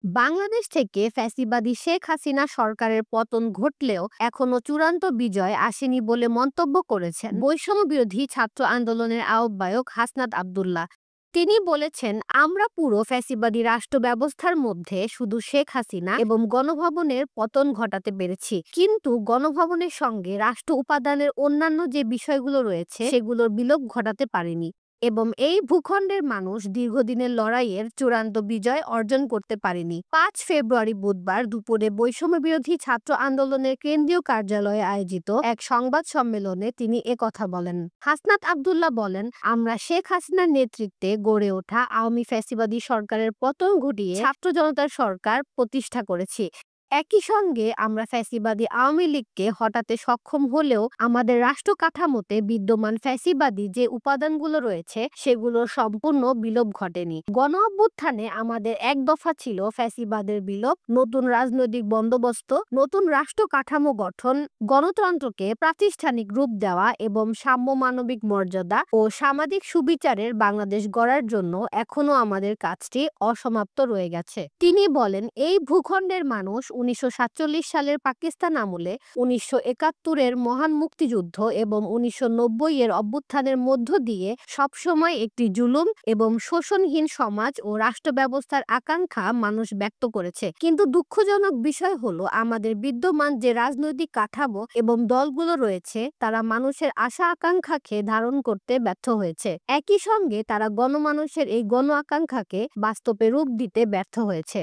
বাংলাদেশ থেকে ফ্যাসিবাদী শেখ হাসিনা সরকারের পতন ঘটলেও এখনো চূড়ান্ত বিজয় আসেনি বলে মন্তব্য করেছেন বৈষম্য বিরোধী ছাত্র আন্দোলনের আহ্বায়ক হাসনাত আব্দুল্লাহ। তিনি বলেছেন, আমরা পুরো ফ্যাসিবাদী রাষ্ট্র ব্যবস্থার মধ্যে শুধু শেখ হাসিনা এবং গণভবনের পতন ঘটাতে পেরেছি, কিন্তু গণভবনের সঙ্গে রাষ্ট্র উপাদানের অন্যান্য যে বিষয়গুলো রয়েছে সেগুলোর বিলোপ ঘটাতে পারেনি এবং এই ভূখণ্ডের মানুষ দীর্ঘদিনের লড়াইয়ের চূড়ান্ত বিজয় অর্জন করতে পারেনি। ৫ ফেব্রুয়ারি বুধবার দুপুরে বৈষম্য বিরোধী ছাত্র আন্দোলনের কেন্দ্রীয় কার্যালয়ে আয়োজিত এক সংবাদ সম্মেলনে তিনি একথা বলেন। হাসনাত আব্দুল্লাহ বলেন, আমরা শেখ হাসিনার নেতৃত্বে গড়ে ওঠা আওয়ামী ফ্যাসিবাদী সরকারের পতন ঘটিয়ে ছাত্র জনতার সরকার প্রতিষ্ঠা করেছি। একই সঙ্গে আমরা ফ্যাসিবাদী আওয়ামী লীগকে হটাতে সক্ষম হলেও আমাদের রাষ্ট্র কাঠামোতে বিদ্যমান ফ্যাসিবাদী যে উপাদানগুলো রয়েছে সেগুলোর সম্পূর্ণ বিলোপ ঘটেনি। গণ অভ্যুত্থানে আমাদের এক দফা ছিল ফ্যাসিবাদের বিলোপ, নতুন রাজনৈতিক বন্দোবস্ত, নতুন রাষ্ট্র কাঠামো গঠন, গণতন্ত্রকে প্রাতিষ্ঠানিক রূপ দেওয়া এবং সাম্য, মানবিক মর্যাদা ও সামাজিক সুবিচারের বাংলাদেশ গড়ার জন্য এখনো আমাদের কাজটি অসমাপ্ত রয়ে গেছে। তিনি বলেন, এই ভূখণ্ডের মানুষ ১৯৪৭ সালের পাকিস্তান আমলে, ১৯৭১-এর মহান মুক্তিযুদ্ধ এবং ১৯৯০-এর অভ্যুত্থানের মধ্য দিয়ে সবসময় একটি জুলুম এবং শোষণহীন সমাজ ও রাষ্ট্র ব্যবস্থার আকাঙ্ক্ষা মানুষ ব্যক্ত করেছে। কিন্তু দুঃখজনক বিষয় হলো, আমাদের বিদ্যমান যে রাজনৈতিক কাঠামো এবং দলগুলো রয়েছে তারা মানুষের আশা আকাঙ্ক্ষাকে ধারণ করতে ব্যর্থ হয়েছে। একই সঙ্গে তারা গণমানুষের এই গণ আকাঙ্ক্ষাকে বাস্তবে রূপ দিতে ব্যর্থ হয়েছে।